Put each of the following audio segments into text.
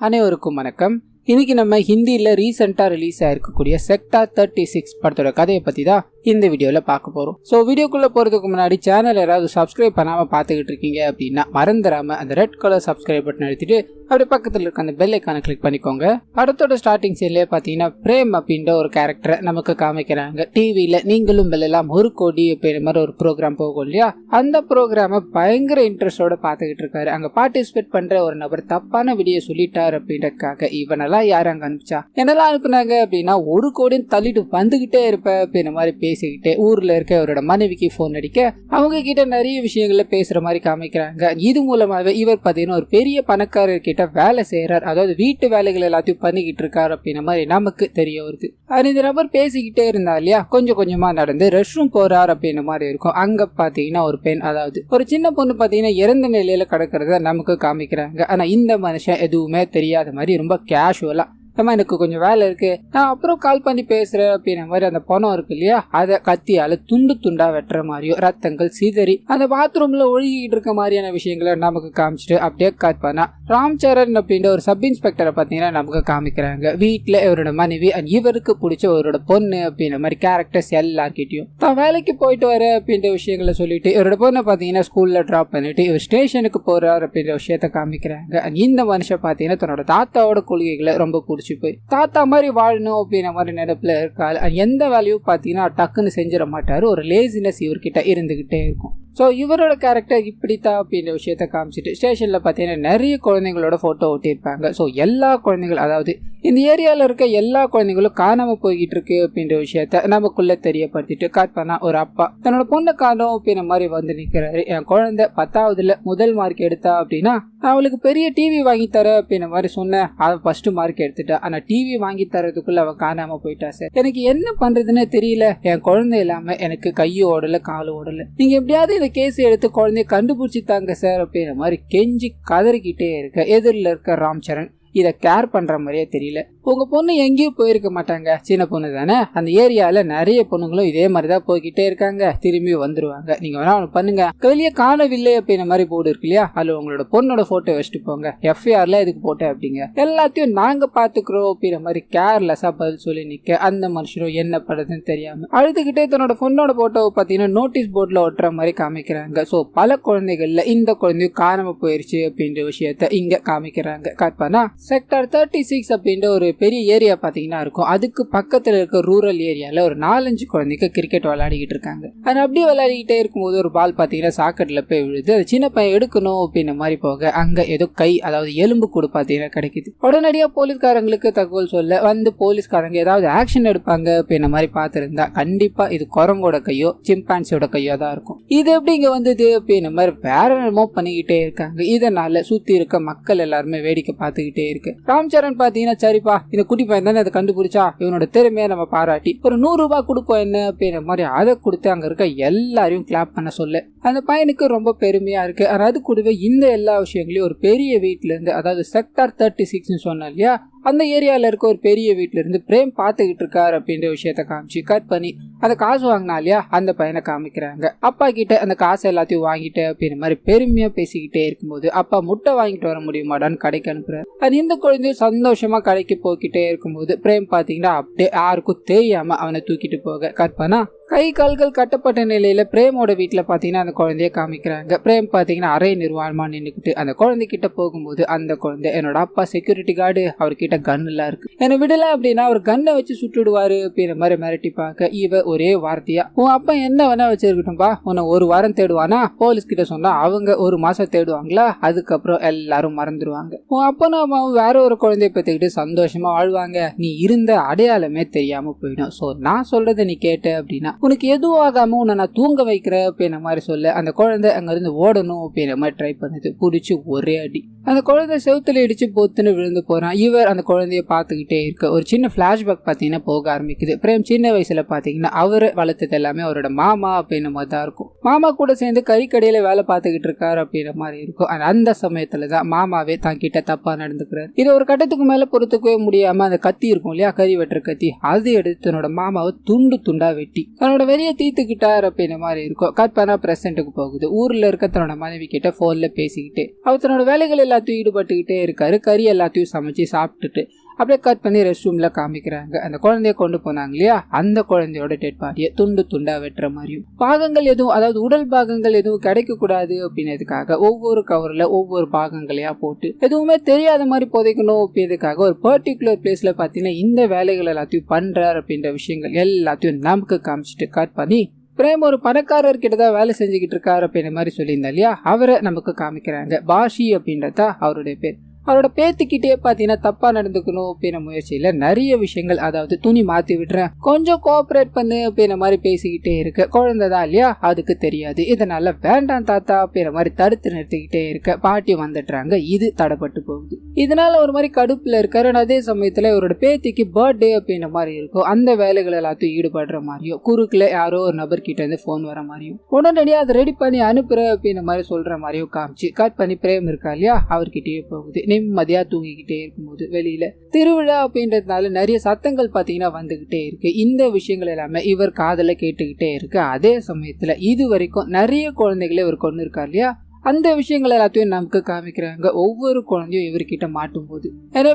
அனைவருக்கும் வணக்கம். இன்னைக்கு நம்ம ஹிந்தியில் ரீசெண்டாக ரிலீஸ் ஆயிருக்கக்கூடிய செக்டார் 36 படத்தோட கதையை பற்றி தான் இந்த வீடியோவில் பார்க்க போகிறோம். ஸோ வீடியோக்குள்ளே போகிறதுக்கு முன்னாடி சேனல் யாராவது சப்ஸ்கிரைப் பண்ணாமல் பார்த்துக்கிட்டு இருக்கீங்க அப்படின்னா மறந்துடாமல் அந்த ரெட் கலர் சப்ஸ்கிரைப் பட்டன் அழுத்திட்டு அப்படி பக்கத்தில் இருக்க அந்த பெல் ஐக்கானை கிளிக் பண்ணிக்கோங்க. படத்தோட ஸ்டார்டிங் சீன்லேயே பார்த்தீங்கன்னா பிரேம் அப்படின்ற ஒரு கேரக்டரை நமக்கு காமிக்கிறாங்க. டிவியில் நீங்களும் வெல்லலாம் 1 கோடி அப்படின்ற மாதிரி ஒரு ப்ரோக்ராம் போகும் இல்லையா, அந்த ப்ரோக்ராமை பயங்கர இன்ட்ரெஸ்டோட பார்த்துக்கிட்டு இருக்காரு. அங்கே பார்ட்டிசிபேட் பண்ணுற ஒரு நபர் தப்பான வீடியோ சொல்லிட்டார் அப்படின்றதுக்காக இவனெல்லாம் யார் அங்க அனுப்பிச்சா, என்னெல்லாம் அனுப்புனாங்க அப்படின்னா 1 கோடின்னு தள்ளிட்டு வந்துகிட்டே இருப்ப அப்படின்ற மாதிரி பேசிக்கிட்டே ஊர்ல இருக்க அவரோட மனைவிக்கு போன் அடிக்க அவங்க கிட்ட நிறைய விஷயங்கள்ல பேசுற மாதிரி காமிக்கிறாங்க. இது மூலமாவே இவர் பார்த்தீங்கன்னா ஒரு பெரிய பணக்காரர் கிட்ட வேலை செய்யறார், அதாவது வீட்டு வேலைகள் எல்லாத்தையும் பண்ணிக்கிட்டு இருக்காரு அப்படின்ற மாதிரி நமக்கு தெரிய வருது. இந்த நபர் பேசிக்கிட்டே இருந்தா இல்லையா, கொஞ்சம் கொஞ்சமா நடந்து ரெஸ்ட் ரூம் போறார் அப்படின்ற மாதிரி இருக்கும். அங்க பாத்தீங்கன்னா ஒரு பெண், அதாவது ஒரு சின்ன பொண்ணு பாத்தீங்கன்னா இறந்த நிலையில கிடக்கிறத நமக்கு காமிக்கிறாங்க. ஆனா இந்த மனுஷன் எதுவுமே தெரியாத மாதிரி ரொம்ப கேஷுவலா, எனக்கு கொஞ்சம் வேலை இருக்கு, நான் அப்புறம் கால் பண்ணி பேசுறேன் அப்படின்ற மாதிரி அந்த பணம் இருக்கு இல்லையா, அதை கத்தியால துண்டு துண்டா வெட்டுற மாதிரியும் ரத்தங்கள் சிதறி அந்த பாத்ரூம்ல ஒழுகிட்டு இருக்க மாதிரியான விஷயங்களை நமக்கு காமிச்சிட்டு அப்படியே கட் பண்ணா ராம் சரண் அப்படின்ற ஒரு சப் இன்ஸ்பெக்டரை பார்த்தீங்கன்னா நமக்கு காமிக்கிறாங்க. வீட்டில் இவரோட மனைவி இவருக்கு பிடிச்ச அவரோட பொண்ணு அப்படின்ற மாதிரி கேரக்டர்ஸ் எல்லார்கிட்டையும் தான் வேலைக்கு போயிட்டு வர அப்படின்ற விஷயங்களை சொல்லிட்டு இவரோட பொண்ணை பார்த்தீங்கன்னா ஸ்கூல்ல டிராப் பண்ணிட்டு இவர் ஸ்டேஷனுக்கு போறாரு அப்படின்ற விஷயத்த காமிக்கிறாங்க. இந்த மனுஷன் பார்த்தீங்கன்னா தன்னோட தாத்தாவோட கொள்கைகளை ரொம்ப பிடிச்சி போய் தாத்தா மாதிரி வாழணும் அப்படின்ற மாதிரி நினைப்புல இருக்காரு. எந்த வேலையும் பார்த்தீங்கன்னா டக்குன்னு செஞ்சிட மாட்டாரு, ஒரு லேசினஸ் இவர்கிட்ட இருந்துகிட்டே இருக்கும். ஸோ இவரோட கேரக்டர் இப்படித்தான் அப்படின்ற விஷயத்த காமிச்சிட்டு ஸ்டேஷனில் பார்த்தீங்கன்னா நிறைய குழந்தைங்களோட ஃபோட்டோ ஒட்டியிருப்பாங்க. ஸோ எல்லா குழந்தைகள், அதாவது இந்த ஏரியாவில் இருக்க எல்லா குழந்தைங்களும் காணாமல் போய்கிட்டு இருக்கு அப்படின்ற விஷயத்த நமக்குள்ளே தெரியப்படுத்திட்டு காட் பண்ணா ஒரு அப்பா தன்னோட பொண்ணை காணோம் அப்படின்ற மாதிரி வந்து நிற்கிறாரு. என் குழந்தை 10ஆவதுல முதல் மார்க் எடுத்தா அப்படின்னா அவளுக்கு பெரிய டிவி வாங்கி தர அப்படின்ற மாதிரி சொன்னேன், அவன் ஃபர்ஸ்ட் மார்க் எடுத்துட்டா. ஆனால் டிவி வாங்கி தரதுக்குள்ள அவன் காணாமல் போயிட்டா சார், எனக்கு என்ன பண்ணுறதுன்னு தெரியல, என் குழந்தை இல்லாமல் எனக்கு கையும் ஓடலை காலும் ஓடலை, நீங்கள் எப்படியாவது கேஸ் எடுத்து குழந்தைய கண்டுபிடிச்சி தாங்க சார் அப்படின்ற மாதிரி கெஞ்சி கதறிக்கிட்டே இருக்க எதிரில் இருக்க ராம் சரண் இதை கேர் பண்ற மாதிரியே தெரியல. உங்க பொண்ணு எங்கேயும் போயிருக்க மாட்டாங்க, சின்ன பொண்ணு தானே, அந்த ஏரியால நிறைய பொண்ணுங்களும் இதே மாதிரிதான் போய்கிட்டே இருக்காங்க, திரும்பி வந்துருவாங்க, நீங்க வேணா ஒன்று பண்ணுங்க, வெளியே காணவில்லை அப்படின்ற மாதிரி போர்டு இருக்கு இல்லையா, அதுல உங்களோட பொண்ணோட போட்டோ வச்சுட்டு போங்க, எஃப்ஐஆர்ல எதுக்கு போட்டேன் அப்படிங்க, எல்லாத்தையும் நாங்க பாத்துக்கிறோம் அப்படின்ற மாதிரி கேர்லெஸ்ஸா பதில் சொல்லி நிக்க அந்த மனுஷனும் என்ன பண்றதுன்னு தெரியாம அழுதுகிட்டே தன்னோட பொண்ணோட போட்டோவை பார்த்தீங்கன்னா நோட்டீஸ் போர்ட்ல ஒட்டுற மாதிரி காமிக்கிறாங்க. ஸோ பல குழந்தைகள்ல இந்த குழந்தையும் காணாம போயிருச்சு அப்படின்ற விஷயத்த இங்க காமிக்கிறாங்க. காட்பானா செக்டார் 36 அப்படின்ற ஒரு பெரிய ஏரியா பார்த்தீங்கன்னா இருக்கும். அதுக்கு பக்கத்தில் இருக்க ரூரல் ஏரியாவில் ஒரு 4-5 குழந்தைங்க கிரிக்கெட் விளையாடிக்கிட்டு இருக்காங்க. அது அப்படியே விளையாடிக்கிட்டே இருக்கும்போது ஒரு பால் பார்த்தீங்கன்னா சாக்கெட்டில் போய் விழுது. அது சின்ன பையன் எடுக்கணும் அப்படின்ற மாதிரி போக அங்கே ஏதோ கை, அதாவது எலும்பு கூடு பார்த்தீங்கன்னா கிடைக்குது. உடனடியாக போலீஸ்காரங்களுக்கு தகவல் சொல்ல வந்து போலீஸ்காரங்க ஏதாவது ஆக்ஷன் எடுப்பாங்க அப்படின்ற மாதிரி பார்த்துருந்தா கண்டிப்பாக இது குரங்கோட கையோ சிம்பான்சியோட கையோ தான் இருக்கும். இது எப்படி இங்கே வந்தது அப்படின்ற மாதிரி வேற என்னமோ பண்ணிக்கிட்டே இருக்காங்க. இதனால சுற்றி இருக்க மக்கள் எல்லாருமே வேடிக்கை பார்த்துக்கிட்டே இருக்கு. ராம் சரண் பாத்தீங்கன்னா சரிப்பா இந்த குட்டி பையன் தானே அதை கண்டுபிடிச்சா, இவனோட திறமையை நம்ம பாராட்டி ஒரு 100 ரூபாய் கொடுப்போம் என்ன அப்படின்ற மாதிரி அதை கொடுத்து அங்க இருக்க எல்லாரையும் கிளாப் பண்ண சொல்ல அந்த பையனுக்கு ரொம்ப பெருமையா இருக்கு. அது கூடவே இந்த எல்லா விஷயங்களையும் ஒரு பெரிய வீட்டுல இருந்து, அதாவது செக்டார் 36 சொன்னா இல்லையா, அந்த ஏரியாவில் இருக்க ஒரு பெரிய வீட்டில இருந்து பிரேம் பார்த்துக்கிட்டு இருக்காரு அப்படின்ற விஷயத்த காமிச்சு கட் பண்ணி அந்த காசு வாங்கினா இல்லையா அந்த பையனை காமிக்கிறாங்க. அப்பா கிட்ட அந்த காசை எல்லாத்தையும் வாங்கிட்டு அப்படின்ற மாதிரி பெருமையா பேசிக்கிட்டே இருக்கும்போது அப்பா முட்டை வாங்கிட்டு வர முடியுமாடான்னு கடைக்கு அனுப்புறாரு. அது இந்த குழந்தையும் சந்தோஷமா கடைக்கு போய்கிட்டே இருக்கும்போது பிரேம் பாத்தீங்கன்னா அப்படியே யாருக்கும் தெரியாம அவனை தூக்கிட்டு போக கட் பண்ணா கை கால்கள் கட்டப்பட்ட நிலையில பிரேமோட வீட்டுல பாத்தீங்கன்னா அந்த குழந்தைய காமிக்கிறாங்க. பிரேம் பாத்தீங்கன்னா அரை நிர்வாணமா நின்றுக்கிட்டு அந்த குழந்தை கிட்ட போகும்போது அந்த குழந்தை, என்னோட அப்பா செக்யூரிட்டி கார்டு, அவர்கிட்ட கன் எல்லாம் இருக்கு, என்னை விடல அப்படின்னா அவர் கன்னை வச்சு சுட்டுடுவாரு அப்படின்ற மாதிரி மிரட்டி பார்க்க இவ ஒரே வார்த்தையா, உன் அப்பா என்ன வேணா வச்சிருக்கட்டும்பா, உன்னை 1 வாரம் தேடுவானா, போலீஸ் கிட்ட சொன்னா அவங்க 1 மாசம் தேடுவாங்களா, அதுக்கப்புறம் எல்லாரும் மறந்துடுவாங்க, உன் அப்பனும் அம்மாவும் வேற ஒரு குழந்தைய பெற்றுக்கிட்டு சந்தோஷமா வாழ்வாங்க, நீ இருந்த அடையாளமே தெரியாம போயிடும், சோ நான் சொல்றதை நீ கேட்ட அப்படின்னா உனக்கு எதுவும் ஆகாம உன்னை நான் தூங்க வைக்கிறேன் அப்படின்ற மாதிரி சொல்ல அந்த குழந்தை அங்க இருந்து ஓடணும் அப்படின்ற மாதிரி ட்ரை பண்ணுது. பிடிச்சி ஒரே அடி அந்த குழந்தை செவுத்துல இடிச்சு பொத்துன்னு விழுந்து போறான். இவர் அந்த குழந்தைய பார்த்துக்கிட்டே இருக்க ஒரு சின்ன பிளாஷ்பேக் பார்த்தீங்கன்னா போக ஆரம்பிக்குது. பிரேம் சின்ன வயசுல பாத்தீங்கன்னா அவரு வளர்த்தது எல்லாமே அவரோட மாமா அப்படின்ற மாதிரி தான் இருக்கும். மாமா கூட சேர்ந்து கறிக்கடையில வேலை பார்த்துக்கிட்டு இருக்காரு அப்படின்ற மாதிரி இருக்கும். அந்த சமயத்துலதான் மாமாவே தான் கிட்ட தப்பா நடந்துக்கிறாரு. இது ஒரு கட்டத்துக்கு மேல பொறுத்துக்கவே முடியாம அந்த கத்தி இருக்கும் இல்லையா, கறி வெட்டுற கத்தி, அது எடுத்து தன்னோட மாமாவை துண்டு துண்டா வெட்டி தன்னோட வெளியே தீத்துக்கிட்டார் அப்படின்ற மாதிரி இருக்கும். கட் பண்ணா பிரசன்ட்டுக்கு போகுது. ஊர்ல இருக்க தன்னோட மனைவி கிட்ட போன்ல பேசிக்கிட்டு அவர் தன்னோட வேலைகள் எல்லாத்தையும் ஈடுபட்டுக்கிட்டே இருக்காரு. கறி எல்லாத்தையும் சமைச்சு சாப்பிட்டுட்டு அப்படியே கட் பண்ணி ரெஸ்ட் ரூம்ல காமிக்கிறாங்க. அந்த குழந்தைய கொண்டு போனாங்க இல்லையா, அந்த குழந்தையோட டெட் பாடியை துண்டு துண்டா வெட்டுற மாதிரியும், பாகங்கள் எதுவும் அதாவது உடல் பாகங்கள் எதுவும் கிடைக்க கூடாது அப்படின்றதுக்காக ஒவ்வொரு கவர்ல ஒவ்வொரு பாகங்களையா போட்டு எதுவுமே தெரியாத மாதிரி புதைக்கணும் அப்படின்றதுக்காக ஒரு பர்டிகுலர் பிளேஸ்ல பாத்தீங்கன்னா இந்த வேலைகள் எல்லாத்தையும் பண்றாரு அப்படின்ற விஷயங்கள் எல்லாத்தையும் நமக்கு காமிச்சிட்டு கட் பண்ணி பிரேம் ஒரு பணக்காரர் கிட்டதான் வேலை செஞ்சுக்கிட்டு இருக்காரு அப்படின்ற மாதிரி சொல்லியிருந்தா இல்லையா, அவரை நமக்கு காமிக்கிறாங்க. பாஷி அப்படின்றதா அவருடைய பேர். அவரோட பேத்திக்கிட்டே பாத்தீங்கன்னா தப்பா நடந்துக்கணும் அப்படின்ற முயற்சியில நிறைய விஷயங்கள், அதாவது துணி மாத்தி விடுறேன், கொஞ்சம் கோஆபரேட் பண்ணு அப்படின்ற மாதிரி பேசிக்கிட்டே இருக்கு. குழந்தைதான் இல்லையா, அதுக்கு தெரியாது. இதனால வேண்டாம் தாத்தா அப்படின்ற மாதிரி தடுத்து நிறுத்திக்கிட்டே இருக்க பாட்டி வந்துடுறாங்க. இது தடைப்பட்டு போகுது. இதனால ஒரு மாதிரி கடுப்புல இருக்காரு. அதே சமயத்துல இவரோட பேத்திக்கு பர்த்டே அப்படின்ற மாதிரி இருக்கும். அந்த வேலைகள் எல்லாத்தையும் ஈடுபடுற மாதிரியும், குறுக்குல யாரோ ஒரு நபர் கிட்ட இருந்து போன் வர மாதிரியும், உடனடியா அதை ரெடி பண்ணி அனுப்புற அப்படின்ற மாதிரி சொல்ற மாதிரியும் காமிச்சு கட் பண்ணி பிரேம் இருக்கா இல்லையா, அவர்கிட்டயே போகுது. நிம்மதியா தூங்கிக்கிட்டே இருக்கும்போது வெளியில திருவிழா அப்படின்றதுனால நிறைய சத்தங்கள் பாத்தீங்கன்னா வந்துகிட்டே இருக்கு. இந்த விஷயங்கள் எல்லாமே இவர் காதல கேட்டுக்கிட்டே இருக்கு. அதே சமயத்துல இது வரைக்கும் நிறைய குழந்தைகளை இவர் கொண்டு இருக்கார் இல்லையா, அந்த விஷயங்கள் எல்லாத்தையும் நமக்கு காமிக்கிறாங்க. ஒவ்வொரு குழந்தையும் இவர்கிட்ட மாட்டும் போது என்னை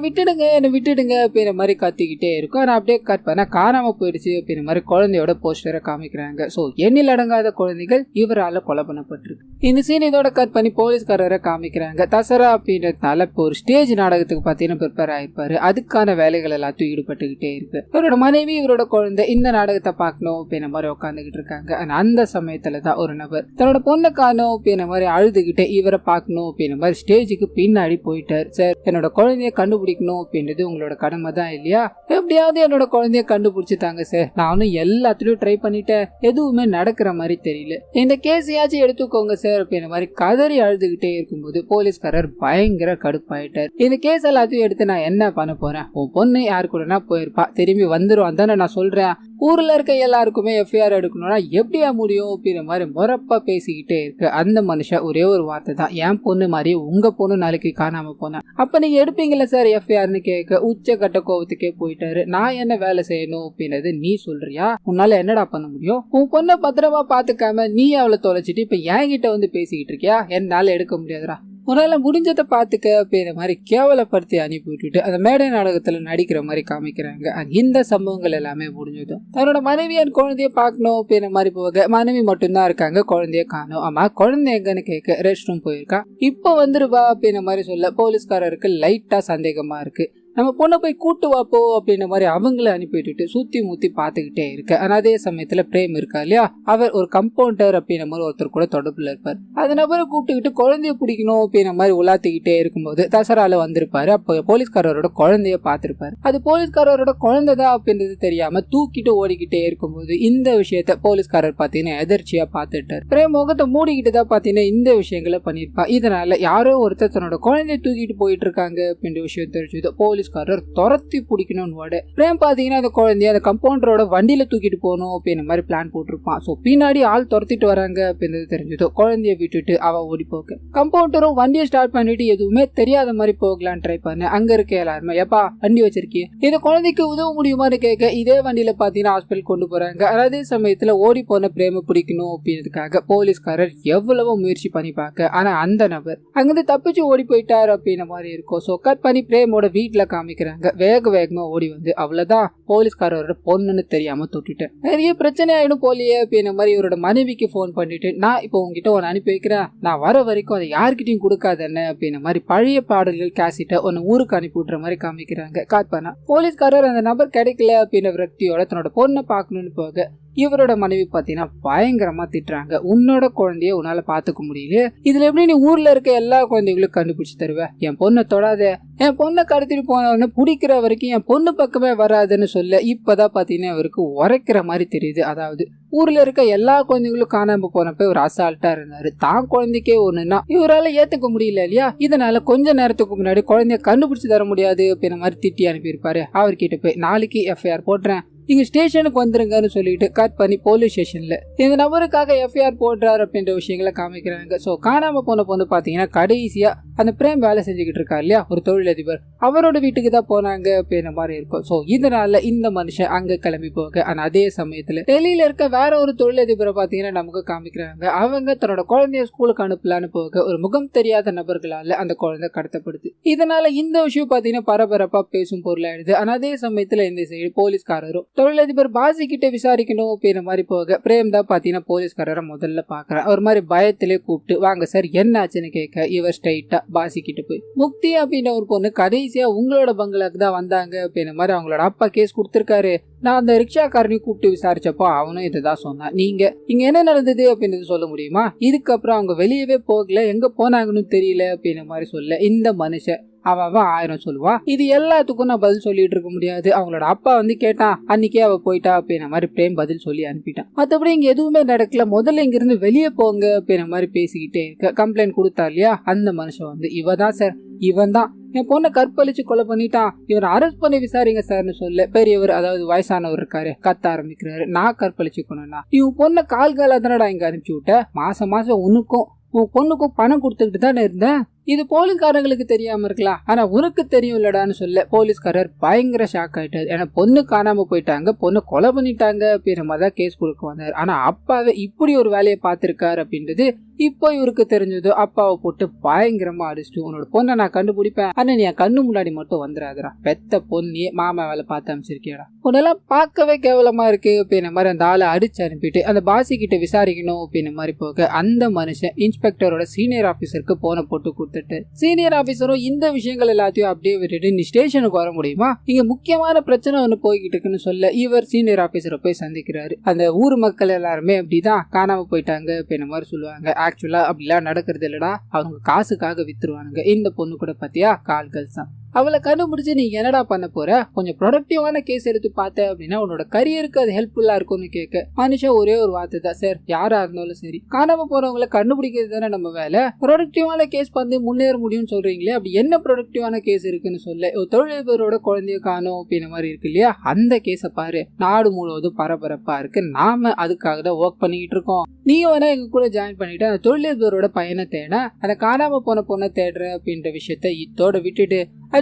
விட்டுடுங்க அப்படின்ற மாதிரி கத்திக்கிட்டே இருக்கும். ஆனா அப்படியே கட் பண்ண காணாம போயிடுச்சு அப்படின்ற மாதிரி குழந்தையோட போஸ்டரை காமிக்கிறாங்க. சோ எண்ணில் அடங்காத குழந்தைகள் இவரால கொலை பண்ணப்பட்டிருக்கு. இந்த சீன் இதோட கட் பண்ணி போலீஸ்காரரை காமிக்கிறாங்க. தசரா அப்படின்றதுனால இப்போ ஒரு ஸ்டேஜ் நாடகத்துக்கு பாத்தீங்கன்னா ப்ரிப்பேர் ஆயிருப்பாரு. அதுக்கான வேலைகள் எல்லாத்தையும் ஈடுபட்டுக்கிட்டே இருக்கு. இவரோட மனைவி இவரோட குழந்தை இந்த நாடகத்தை பார்க்கணும் அப்படின்ற மாதிரி உட்காந்துக்கிட்டு இருக்காங்க. ஆனா அந்த சமயத்துலதான் ஒரு நபர் தன்னோட பொண்ணை காணும் அப்படின்ற மாதிரி அழுது இவரை பார்க்கணும் அப்படின்ற மாதிரி ஸ்டேஜுக்கு பின்னாடி போயிட்டார். சார், என்னோட குழந்தைய கண்டுபிடிக்கணும் அப்படின்றது உங்களோட கடமை தான் இல்லையா, எப்படியாவது என்னோட குழந்தைய கண்டுபிடிச்சுட்டாங்க சார், நானும் எல்லாத்துலயும் ட்ரை பண்ணிட்டேன், எதுவுமே நடக்கிற மாதிரி தெரியல, இந்த கேஸையாச்சும் எடுத்துக்கோங்க சார் அப்படின்ற மாதிரி கதறி அழுதுகிட்டே இருக்கும்போது போலீஸ்காரர் பயங்கர கடுப்பாயிட்டார். இந்த கேஸ் எல்லாத்தையும் எடுத்து நான் என்ன பண்ண போறேன், உன் பொண்ணு யாரு கூடனா போயிருப்பா, திரும்பி வந்துரும் தானே நான் சொல்றேன், ஊர்ல இருக்க எல்லாருக்குமே எஃப்ஐஆர் எடுக்கணும்னா எப்படியா முடியும் அப்படின்ற மாதிரி முறப்பா பேசிக்கிட்டே இருக்கு. அந்த மனுஷன் ஒரே ஒரு வார்த்தை தான், என் பொண்ணு மாதிரி உங்க பொண்ணு நாளைக்கு காணாம போனேன், அப்ப நீங்க எடுப்பீங்களா சார் எஃப்ஐஆர்னு கேட்க உச்ச கட்ட கோவத்துக்கே போயிட்டாரு. நான் என்ன வேலை செய்யணும் அப்படின்றது நீ சொல்றியா, உன்னால என்னடா பண்ண முடியும், உன் பொண்ணை பத்திரமா பாத்துக்காம நீ அவளை தொலைச்சிட்டு இப்ப என்கிட்ட வந்து பேசிக்கிட்டு இருக்கியா, என்னால எடுக்க முடியாதுடா, உன்னால முடிஞ்சதை பாத்துக்க அப்படின்ற மாதிரி கேவலப்படுத்தி அனுப்பி விட்டுட்டு அந்த மேடை நாடகத்துல நடிக்கிற மாதிரி காமிக்கிறாங்க. இந்த சம்பவங்கள் எல்லாமே முடிஞ்சதும் தன்னோட மனைவி என் குழந்தைய பாக்கணும் அப்படின்ற மாதிரி போக மனைவி மட்டும்தான் இருக்காங்க, குழந்தைய காணும். ஆமா, குழந்தை எங்கன்னு கேட்க ரெஸ்ட் ரூம் போயிருக்கா, இப்ப வந்துருவா அப்படின்ற மாதிரி சொல்ல போலீஸ்காரருக்கு லைட்டா சந்தேகமா இருக்கு. நம்ம பொண்ணை போய் கூட்டு வாப்போ அப்படின்ற மாதிரி அவங்கள அனுப்பிவிட்டுட்டு சுத்தி முத்தி பாத்துக்கிட்டே இருக்கு. ஆனா அதே சமயத்துல பிரேம் இருக்கா இல்லையா, அவர் ஒரு கம்பவுண்டர் அப்படின்ற மாதிரி ஒருத்தர் கூட தொடர்புல இருப்பார். அந்த நபரை கூப்பிட்டுக்கிட்டு குழந்தைய பிடிக்கணும் அப்படின்ற மாதிரி உலாத்திக்கிட்டே இருக்கும்போது தசரால வந்திருப்பாரு. அப்ப போலீஸ்காரரோட குழந்தைய பாத்திருப்பாரு. அது போலீஸ்காரரோட குழந்தைதான் அப்படின்றது தெரியாம தூக்கிட்டு ஓடிக்கிட்டே இருக்கும்போது இந்த விஷயத்த போலீஸ்காரர் பாத்தீங்கன்னா எதிர்ச்சியா பாத்துட்டார். பிரேம் முகத்தை மூடிக்கிட்டு தான் பாத்தீங்கன்னா இந்த விஷயங்களை பண்ணிருப்பா. இதனால யாரோ ஒருத்தர் தன்னோட குழந்தைய தூக்கிட்டு போயிட்டு இருக்காங்க அப்படின்ற விஷயம் தெரிஞ்சது. போலீஸ்காரர் துரத்தி பிடிக்கணும்னு பிரேம் பாத்தீங்கன்னா அந்த குழந்தைய அந்த கம்பவுண்டரோட வண்டியில தூக்கிட்டு போகணும் அப்படின்ற மாதிரி பிளான் போட்டிருப்பான். சோ பின்னாடி ஆள் துரத்திட்டு வராங்க அப்படின்றது தெரிஞ்சதோ குழந்தைய விட்டுட்டு அவ ஓடி போக கம்பவுண்டரும் வண்டியை ஸ்டார்ட் பண்ணிட்டு எதுவுமே தெரியாத மாதிரி போகலான்னு ட்ரை பண்ண அங்க இருக்க எல்லாருமே எப்பா வண்டி வச்சிருக்கீங்க, இந்த குழந்தைக்கு உதவ முடியுமான்னு கேட்க இதே வண்டியில பாத்தீங்கன்னா ஹாஸ்பிட்டல் கொண்டு போறாங்க. அதே சமயத்துல ஓடி போன பிரேம பிடிக்கணும் அப்படின்றதுக்காக போலீஸ்காரர் எவ்வளவோ முயற்சி பண்ணி பார்க்க ஆனா அந்த நபர் அங்கிருந்து தப்பிச்சு ஓடி போயிட்டாரு அப்படின்ற மாதிரி இருக்கும். சோ கட் பண்ணி பிரேமோட வீட்டுல காமிக்கிறாங்க. வேகமா ஓடி வந்து அவ்வளவுதான் போலீஸ்காரரோட பொண்ணுன்னு தெரியாம தொட்டுட்டேன், நிறைய பிரச்சனை ஆயிடும் போலியே அப்படின்ற மாதிரி இவரோட மனைவிக்கு போன் பண்ணிட்டு நான் இப்போ உங்ககிட்ட ஒன்னு அனுப்பி வைக்கிறேன், நான் வர வரைக்கும் அதை யாருக்கிட்டையும் கொடுக்காது என்ன அப்படின்ற மாதிரி பழைய பாடல்கள் கேசிட்ட ஒன்னு ஊருக்கு அனுப்பி விடுற மாதிரி காமிக்கிறாங்க. காட் பண்ணா போலீஸ்காரர் அந்த நபர் கிடைக்கல அப்படின்ற விரக்தியோட தன்னோட பொண்ணை பார்க்கணும்னு போக இவரோட மனைவி பாத்தீங்கன்னா பயங்கரமா திட்டுறாங்க. உன்னோட குழந்தைய உன்னால பாத்துக்க முடியல, இதுல எப்படி நீ ஊர்ல இருக்க எல்லா குழந்தைகளும் கண்டுபிடிச்சு தருவ, என் பொண்ணை தொடாத, என் பொண்ணை கடத்திட்டு போனவன பிடிக்கிற வரைக்கும் என் பொண்ணு பக்கமே வராதுன்னு சொல்ல இப்பதான் பாத்தீங்கன்னா இவருக்கு உரைக்கிற மாதிரி தெரியுது. அதாவது ஊர்ல இருக்க எல்லா குழந்தைகளும் காணாம போனப்ப ஒரு அசால்ட்டா இருந்தாரு, தான் குழந்தைக்கே ஒண்ணுன்னா இவரால ஏத்துக்க முடியல இல்லையா, இதனால கொஞ்ச நேரத்துக்கு முன்னாடி குழந்தைய கண்டுபிடிச்சு தர முடியாது அப்படின்ற மாதிரி திட்டி அனுப்பியிருப்பாரு. அவர்கிட்ட போய் நாளைக்கு எஃப்ஐஆர் போடுறேன், இங்க ஸ்டேஷனுக்கு வந்துருங்கன்னு சொல்லிட்டு கட் பண்ணி போலீஸ் ஸ்டேஷன்ல இந்த நபருக்காக எஃப்ஐஆர் போடுறாரு அப்படின்ற விஷயங்களை காமிக்கிறாங்க. சோ காணாம போன பொண்ணு பாத்தீங்கன்னா கடைசியா அந்த பிரேம் வேலை செஞ்சுக்கிட்டு இருக்கா இல்லையா ஒரு தொழிலதிபர், அவரோட வீட்டுக்கு தான் போனாங்க அப்படின்ற மாதிரி இருக்கும். சோ இதனால இந்த மனுஷன் அங்க கிளம்பி போக, ஆனா அதே சமயத்துல டெல்லியில இருக்க வேற ஒரு தொழிலதிபரை பாத்தீங்கன்னா நமக்கு காமிக்கிறாங்க. அவங்க தன்னோட குழந்தைய ஸ்கூலுக்கு அனுப்பலான்னு போக ஒரு முகம் தெரியாத நபர்களால அந்த குழந்தை கடத்தப்படுது. இதனால இந்த விஷயம் பாத்தீங்கன்னா பரபரப்பா பேசும் பொருளாயிடுது. ஆனா அதே சமயத்துல இந்த சைடு போலீஸ்காரரும் தொழிலதிபர் பாசி கிட்ட விசாரிக்கணும் அப்படின்ற மாதிரி போக, பிரேம் தான் பாத்தீங்கன்னா போலீஸ்காரரை முதல்ல பாக்குறான். ஒரு மாதிரி பயத்திலே கூப்பிட்டு வாங்க சார் என்ன ஆச்சுன்னு கேட்க, இவர் ஸ்ட்ரைட்டா பாசி கிட்ட போய் முக்தி அப்படின்ற ஒரு பொண்ணு கடைசியா உங்களோட பங்களாக்கு தான் வந்தாங்க அப்படின்ற மாதிரி அவங்களோட அப்பா கேஸ் கொடுத்திருக்காரு. நான் அந்த ரிக்ஷாக்காரனையும் கூப்பிட்டு விசாரிச்சப்போ அவனும் இதுதான் சொன்னான். நீங்க இங்க என்ன நடந்தது அப்படின்னு சொல்ல முடியுமா? இதுக்கப்புறம் அவங்க வெளியவே போகல, எங்க போனாங்கன்னு தெரியல அப்படின்ற மாதிரி சொல்ல, இந்த மனுஷன் அவன் 1000 சொல்லுவான். இது எல்லாத்துக்கும் நான் பதில் சொல்லிட்டு இருக்க முடியாது. அவங்களோட அப்பா கேட்டான், அன்னைக்கே அவ போயிட்டா அப்படின்ற மாதிரி பிரேம் பதில் சொல்லி அனுப்பிட்டான். மற்றபடி இங்க எதுவுமே நடக்கல, முதல்ல இங்க இருந்து வெளியே போங்க அப்படின்ற மாதிரி பேசிக்கிட்டே இருக்க, கம்ப்ளைண்ட் கொடுத்தா இல்லையா அந்த மனுஷன் இவதான் சார், இவன் தான் என் பொண்ணை கற்பழிச்சு கொலை பண்ணிட்டான், இவரை அரெஸ்ட் பண்ணி விசாரிங்க சார்னு சொல்ல, பெரியவர் அதாவது வயசானவர் இருக்காரு கத்த ஆரம்பிக்கிறாரு. நான் கற்பழிச்சு கொண்டா, இவன் பொண்ணை கால்கால தானடா இங்க அனுப்பிச்சு விட்ட, மாசம் மாசம் உனக்கும் உன் பொண்ணுக்கும் பணம் கொடுத்துக்கிட்டு தானே இருந்தேன், இது போலீஸ்காரங்களுக்கு தெரியாம இருக்கலாம், ஆனா உனக்கு தெரியும் இல்லடான்னு சொல்ல, போலீஸ்காரர் பயங்கர ஷாக் ஆயிட்டாரு. ஏன்னா பொண்ணு காணாம போயிட்டாங்க, பொண்ணு கொலை பண்ணிட்டாங்க அப்படின்ற மாதிரி தான் கேஸ் கொடுக்க வந்தாரு. ஆனா அப்பாவே இப்படி ஒரு வேலையை பார்த்திருக்காரு அப்படின்றது இப்போ இவருக்கு தெரிஞ்சது. அப்பாவை போட்டு பயங்கரமா அடிச்சுட்டு, உன்னோட பொண்ணை நான் கண்டுபிடிப்பேன், ஆனா நீ என் கண்ணு முன்னாடி மட்டும் வந்துடாதரா, பெத்த பொண்ணியே மாமா வேலை பார்த்து அமைச்சிருக்கியடா, உன்னெல்லாம் பார்க்கவே கேவலமா இருக்கு அப்படின்ற மாதிரி அந்த ஆளை அடிச்சு அனுப்பிட்டு அந்த பாசி கிட்ட விசாரிக்கணும் அப்படின்ற மாதிரி போக, அந்த மனுஷன் இன்ஸ்பெக்டரோட சீனியர் ஆபீசருக்கு போனை போட்டு கொடுத்து, சீனியர் ஆபீசரும் இந்த விஷயங்கள் எல்லாத்தையும் அப்படியே விட்டுட்டு நீ ஸ்டேஷனுக்கு வர முடியுமா, இங்க முக்கியமான பிரச்சனை ஒண்ணு போய்கிட்டு இருக்குன்னு சொல்ல, இவர் சீனியர் ஆபீசரை போய் சந்திக்கிறாரு. அந்த ஊர் மக்கள் எல்லாருமே அப்படிதான் காணாம போயிட்டாங்க அப்படின்ற மாதிரி சொல்லுவாங்க. ஆக்சுவலா அப்படிலாம் நடக்கிறது இல்லடா, அவங்க காசுக்காக வித்துருவானுங்க. இந்த பொண்ணு கூட பாத்தியா கால்கள் தான், அவளை கண்டுபிடிச்சு நீ என்னடா பண்ண போற, கொஞ்சம் ப்ரொடக்டிவான கேஸ் எடுத்து பார்த்த அப்படின்னா உன்னோட கரியருக்கு அது ஹெல்ப்ஃபுல்லா இருக்கும்னு கேட்க, மனுஷன் ஒரே ஒரு வார்த்தை தான், சார் யாரா இருந்தாலும் சரி காணாம போறவங்களை கண்டுபிடிக்கிறது தானே நம்ம வேலை, ப்ரொடக்டிவான கேஸ் பண்ணி முன்னேற முடியும்னு சொல்றீங்களே, அப்படி என்ன ப்ரொடக்டிவான கேஸ் இருக்குன்னு சொல்ல, தொழிலதிபரோட குழந்தைய காணோம் அப்படின்ற மாதிரி இருக்கு இல்லையா, அந்த கேஸை பாரு, நாடு முழுவதும் பரபரப்பா இருக்கு, நாம அதுக்காக தான் ஒர்க் பண்ணிக்கிட்டு இருக்கோம், நீ வேணா எங்க கூட ஜாயின் பண்ணிட்டு அந்த தொழிலதிபரோட பையனை தேட, அந்த காணாம போன பொண்ணை தேடுற அப்படின்ற விஷயத்த இதோட விட்டுட்டு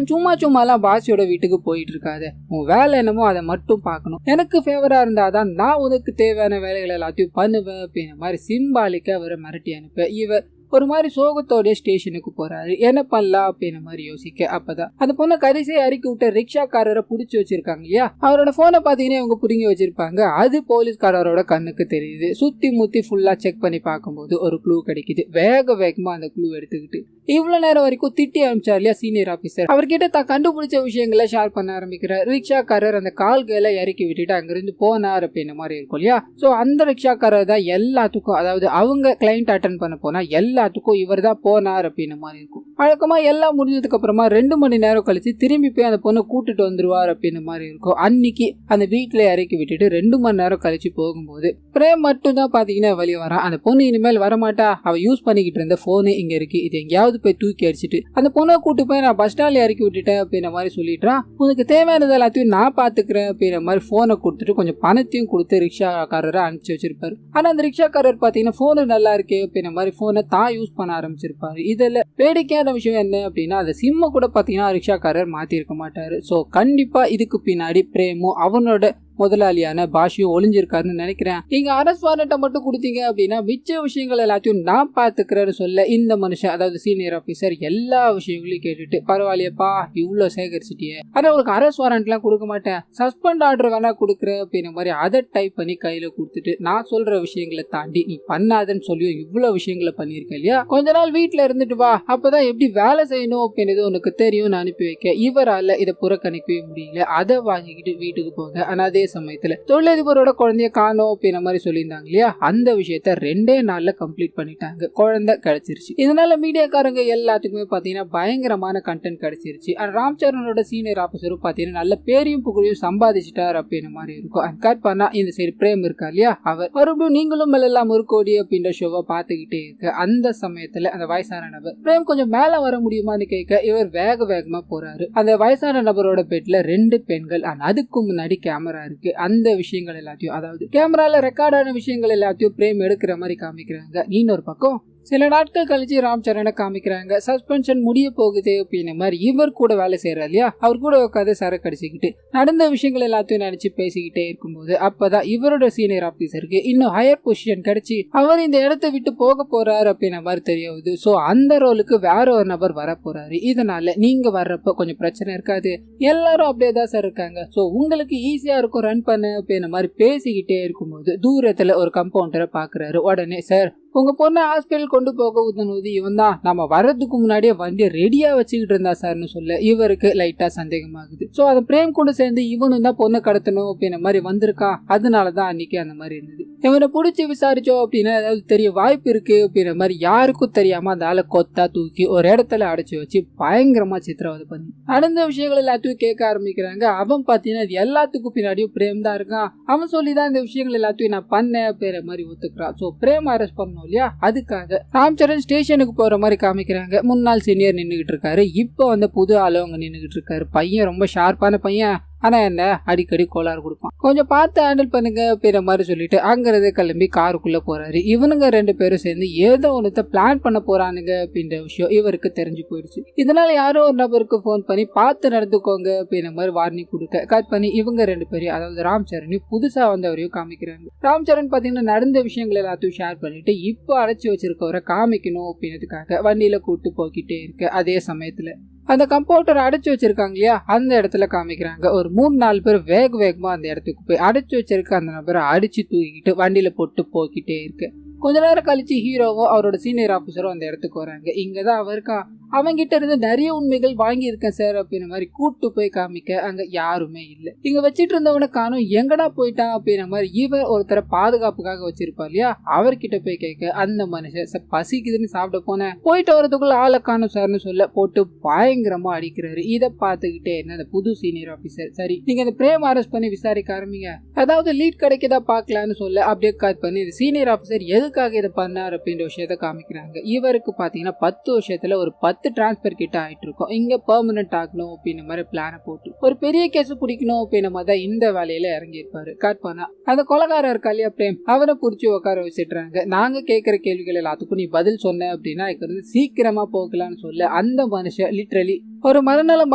சும்மாலாம் பாசியோட வீட்டுக்கு போயிட்டு இருக்காது, உன் வேலை என்னமோ அதை மட்டும் பார்க்கணும், எனக்கு ஃபேவரா இருந்தாதான் நான் உனக்கு தேவையான வேலைகள் எல்லாத்தையும் பண்ணுவேன் அப்படின்ற மாதிரி சிம்பாலிக்கா அவரை மிரட்டி அனுப்ப, இவர் ஒரு மாதிரி சோகத்தோடைய ஸ்டேஷனுக்கு போறாரு. என்ன பண்ணலாம் அப்படின்ற மாதிரி யோசிக்க, அப்பதான் அந்த பொண்ணை கடைசியை அறிக்கி விட்ட ரிக்ஷாக்காரரை புடிச்சு வச்சிருக்காங்க இல்லையா, அவரோட போனை பாத்தீங்கன்னா இவங்க புடுங்கி வச்சிருப்பாங்க. அது போலீஸ்காரரோட கண்ணுக்கு தெரியுது. சுத்தி முத்தி ஃபுல்லா செக் பண்ணி பார்க்கும்போது ஒரு க்ளூ கிடைக்குது. வேகமா அந்த க்ளூ எடுத்துக்கிட்டு இவ்வளவு நேரம் வரைக்கும் திட்டி அனுப்பிச்சார் இல்லையா சீனியர் ஆபீசர், அவர்கிட்ட தான் கண்டுபிடிச்ச விஷயங்களை ஷேர் பண்ண ஆரம்பிக்கிறார். ரிக்ஷாக்காரர் அந்த கால்களை இறக்கி விட்டுட்டு அங்கிருந்து போனார் அப்படின்ற மாதிரி இருக்கும் இல்லையா. சோ அந்த ரிக்ஷாக்காரர் தான் எல்லாத்துக்கும், அதாவது அவங்க கிளைண்ட் அட்டென்ட் பண்ண போனா எல்லாத்துக்கும் இவர் தான் போனார் அப்படின்ற மாதிரி இருக்கும். வழக்கமா எல்லாம் முடிஞ்சதுக்கு அப்புறமா 2 மணி நேரம் கழிச்சு திரும்பி போய் அந்த பொண்ணை கூட்டிட்டு வந்துருவார் அப்படின்ற மாதிரி இருக்கும். அன்னைக்கு அந்த வீட்டுல இறக்கி விட்டுட்டு 2 மணி நேரம் கழிச்சு போகும்போது பிரேம் மட்டும் தான் பாத்தீங்கன்னா வெளியே வரான். அந்த பொண்ணு இனிமேல் வரமாட்டா, அவ யூஸ் பண்ணிக்கிட்டு இருந்த போனு இங்க இருக்கு, இது எங்கேயாவது போய் தூக்கி அடிச்சுட்டு அந்த பொண்ணை கூட்டு போய் நான் பஸ் ஸ்டாண்ட்ல இறக்கி விட்டுட்டேன் அப்படின்ற மாதிரி சொல்லிடுறான். உனக்கு தேவையானது எல்லாத்தையும் நான் பாத்துக்கிறேன் அப்படின்ற மாதிரி போனை கொடுத்துட்டு கொஞ்சம் பணத்தையும் கொடுத்து ரிக்ஷாக்காரரை அனுப்பிச்சு வச்சிருப்பாரு. ஆனா அந்த ரிக்ஷாக்காரர் பாத்தீங்கன்னா போனு நல்லா இருக்கு அப்படின்ற மாதிரி போனை தான் யூஸ் பண்ண ஆரம்பிச்சிருப்பாரு. இதுல வேடிக்கையான விஷயம் என்ன அப்படின்னா, அந்த சிம்ம கூட பாத்தீங்கன்னா ரிக்ஷாக்காரர் மாத்தி இருக்க மாட்டாரு. சோ கண்டிப்பா இதுக்கு பின்னாடி பிரேமும் அவனோட முதலாளியான பாஷியும் ஒளிஞ்சிருக்காருன்னு நினைக்கிறேன். நீங்க அரசு வாரண்ட்டை மட்டும் கொடுத்தீங்க அப்படின்னா மிச்ச விஷயங்கள் எல்லாத்தையும் நான் பாத்துக்கிறேன்னு சொல்ல, இந்த மனுஷன் அதாவது சீனியர் ஆபீசர் எல்லா விஷயங்களையும் கேட்டுட்டு, பரவாயில்லையப்பா இவ்வளவு சேகரிச்சிட்டியே, ஆனா உங்களுக்கு அரசு வாரண்ட் எல்லாம் கொடுக்க மாட்டேன், சஸ்பெண்ட் ஆர்டர் வேணா கொடுக்குறேன் அப்படின்ற மாதிரி அதை டைப் பண்ணி கையில கொடுத்துட்டு, நான் சொல்ற விஷயங்களை தாண்டி நீ பண்ணாதன்னு சொல்லி இவ்வளவு விஷயங்களை பண்ணிருக்க இல்லையா, கொஞ்ச நாள் வீட்டுல இருந்துட்டு வா, அப்பதான் எப்படி வேலை செய்யணும் அப்படின்றது உனக்கு தெரியும் அனுப்பி வைக்க, இவரால இதை புறக்கணிக்கவே முடியல. அதை வாங்கிக்கிட்டு வீட்டுக்கு போக, ஆனா அதே சமயத்துல தொழிலதிபரோட குழந்தைய காணோம் அப்படின்ற மாதிரி சொல்லியிருந்தாங்க இல்லையா, அந்த விஷயத்த 2 நாள்ல கம்ப்ளீட் பண்ணிட்டாங்க. குழந்தை கிடைச்சிருச்சு. இதனால மீடியாக்காரங்க எல்லாத்துக்குமே பாத்தீங்கன்னா பயங்கரமான கண்டென்ட் கிடைச்சிருச்சு. ராம் சரணோட சீனியர் ஆபீசரும் பாத்தீங்கன்னா நல்ல பேரையும் புகழையும் சம்பாதிச்சிட்டார் அப்படின்ற மாதிரி இருக்கும். கட் பண்ணா இந்த சைடு பிரேம் இருக்கா இல்லையா, அவர் மறுபடியும் நீங்களும் எல்லாம் ஒரு கோடி அப்படின்ற ஷோவை பாத்துக்கிட்டே இருக்கு. அந்த சமயத்துல அந்த வயசான நபர் பிரேம் கொஞ்சம் மேல வர முடியுமான்னு கேட்க, இவர் வேகமா போறாரு. அந்த வயசான நபரோட பெட்ல 2 பெண்கள், அதுக்கு முன்னாடி கேமரா இருக்கு. அந்த விஷயங்கள் எல்லாத்தையும், அதாவது கேமரால ரெக்கார்டான விஷயங்கள் எல்லாத்தையும் பிரேம் எடுக்கிற மாதிரி காமிக்கிறாங்க. இன்னொரு பக்கம் சில நாட்கள் கழிச்சு ராம் சரணை காமிக்கிறாங்க. சஸ்பென்ஷன் முடிய போகுது அப்படின்ன மாதிரி இவர் கூட வேலை செய்யறாரு இல்லையா, அவர் கூட உட்காந்து சரக்கு அடிச்சுக்கிட்டு நடந்த விஷயங்கள் எல்லாத்தையும் நினைச்சு பேசிக்கிட்டே இருக்கும்போது அப்பதான் இவரோட சீனியர் ஆபீசருக்கு இன்னும் ஹையர் பொசிஷன் கிடைச்சி அவர் இந்த இடத்தை விட்டு போக போறாரு அப்படின்ன மாதிரி தெரியுது. சோ அந்த ரோலுக்கு வேற ஒரு நபர் வர போறாரு. இதனால நீங்க வர்றப்ப கொஞ்சம் பிரச்சனை இருக்காது, எல்லாரும் அப்படியே தான் சார் இருக்காங்க, சோ உங்களுக்கு ஈஸியா இருக்கும் ரன் பண்ண அப்படின்ன மாதிரி பேசிக்கிட்டே இருக்கும்போது தூரத்துல ஒரு கம்பவுண்டரை பாக்குறாரு. உடனே சார் உங்க பொண்ணை ஹாஸ்பிட்டல் கொண்டு போக உதவுது இவன் தான், நம்ம வர்றதுக்கு முன்னாடியே வண்டியை ரெடியா வச்சுக்கிட்டு இருந்தா சார்னு சொல்ல இவருக்கு லைட்டா சந்தேகமாகுது. சோ அதை பிரேம் கூட சேர்ந்து இவனும் தான் பொண்ணை கடத்தணும் அப்படின்ன மாதிரி வந்திருக்கான். அதனாலதான் அன்னைக்கு அந்த மாதிரி இருந்தது. இவனை பிடிச்சி விசாரிச்சோம் அப்படின்னா ஏதாவது தெரிய வாய்ப்பு இருக்கு அப்படின்ற மாதிரி யாருக்கும் தெரியாம அந்த ஆளை கொத்தா தூக்கி ஒரு இடத்துல அடைச்சு வச்சு பயங்கரமா சித்திரவதை பண்ணி நடந்த விஷயங்கள் எல்லாத்தையும் கேட்க ஆரம்பிக்கிறாங்க. அவன் பாத்தீங்கன்னா இது எல்லாத்துக்கும் பின்னாடியும் பிரேம் தான் இருக்கான். அவன் சொல்லிதான் இந்த விஷயங்கள் எல்லாத்தையும் நான் பண்ணேன் அப்படின்ற மாதிரி ஒத்துக்கிறான். சோ பிரேம் அரெஸ்ட் பண்ணணும் இல்லையா, அதுக்காக ராம் சரண் ஸ்டேஷனுக்கு போற மாதிரி காமிக்கிறாங்க. முன்னாள் சீனியர் நின்னுகிட்டு இருக்காரு, இப்போ வந்து புது ஆளு அங்க நின்னுகிட்டு இருக்காரு. பையன் ரொம்ப ஷார்ப்பான பையன், ஆனா என்ன அடிக்கடி கோளாறு கொடுப்பான், கொஞ்சம் பார்த்து ஹேண்டில் பண்ணுங்க அப்படின்ற மாதிரி சொல்லிட்டு அங்கிருந்து கிளம்பி காருக்குள்ள போறாரு. இவனுங்க ரெண்டு பேரும் சேர்ந்து ஏதோ ஒன்றத்தை பிளான் பண்ண போறானுங்க அப்படின்ற விஷயம் இவருக்கு தெரிஞ்சு போயிடுச்சு. இதனால யாரோ ஒரு நபருக்கு போன் பண்ணி பார்த்து நடந்துக்கோங்க அப்படின்ற மாதிரி வார்னிங் கொடுக்க கட் பண்ணி இவங்க ரெண்டு பேரும் அதாவது ராம் சரணி புதுசா வந்தவரையும் காமிக்கிறாங்க. ராம் சரண் பாத்தீங்கன்னா நடந்த விஷயங்கள் எல்லாத்தையும் ஷேர் பண்ணிட்டு இப்போ அடைச்சி வச்சிருக்கவரை காமிக்கணும் அப்படின்றதுக்காக வண்டியில கூட்டு போய்கிட்டே இருக்கு. அதே சமயத்துல அந்த கம்பவுண்டர் அடைச்சு வச்சிருக்காங்க இல்லையா, அந்த இடத்துல காமிக்கிறாங்க. ஒரு 3-4 பேர் வேகமா அந்த இடத்துக்கு போய் அடைச்சு வச்சிருக்க அந்த நபரை அடிச்சு தூக்கிட்டு வண்டியில போட்டு போய்கிட்டே இருக்கு. கொஞ்ச நேரம் கழிச்சு ஹீரோவும் அவரோட சீனியர் ஆபீசரும் அந்த இடத்துக்கு வராங்க. இங்கதான் அவருக்கா அவங்கிட்ட இருந்து நிறைய உண்மைகள் வாங்கி இருக்கேன் சார் அப்படின்ற மாதிரி கூட்டு போய் காமிக்க அங்க யாருமே இல்லை. இங்க வச்சிட்டு இருந்தவனை காணும், எங்கடா போயிட்டான் அப்படின்ற மாதிரி இவர் ஒருத்தர பாதுகாப்புக்காக வச்சிருப்பா இல்லையா, அவர்கிட்ட போய் கேட்க அந்த மனுஷன் பசிக்குதுன்னு சாப்பிட போனேன், போயிட்டு வரதுக்குள்ள ஆளை காணும் சார்னு சொல்ல போட்டு பயங்கரமா அடிக்கிறாரு. இதை பார்த்துக்கிட்டே என்ன அந்த புது சீனியர் ஆபீசர், சரி நீங்க அந்த பிரேம் அரெஸ்ட் பண்ணி விசாரிக்க ஆரம்பிங்க, அதாவது லீட் கிடைக்கதா பாக்கலான்னு சொல்ல அப்படியே காட் பண்ணி இந்த சீனியர் ஆபீசர் எதுக்காக இதை பண்ணார் அப்படின்ற விஷயத்த காமிக்கிறாங்க. இவருக்கு பாத்தீங்கன்னா 10 வருஷத்துல ஒரு 10 டிரான்ஸ்பர் கிட்ட ஆயிட்டு இருக்கும். இங்க பெர்மனன்ட் ஆகணும் அப்படின்ற மாதிரி பிளான போட்டு ஒரு பெரிய கேஸ் பிடிக்கணும் அப்படின்ற மாதிரி தான் இந்த வேலையில இறங்கி இருப்பாரு. கட் பண்ணா அந்த கொலகாரர் இருக்கா இல்லையா பிரேம், அவனை புடிச்சு உட்கார வச்சிடுறாங்க. நாங்க கேட்கிற கேள்விகள் எல்லாத்துக்கும் நீ பதில் சொன்ன அப்படின்னா சீக்கிரமா போகலான்னு சொல்ல அந்த மனுஷன் லிட்டரலி ஒரு மனநலம்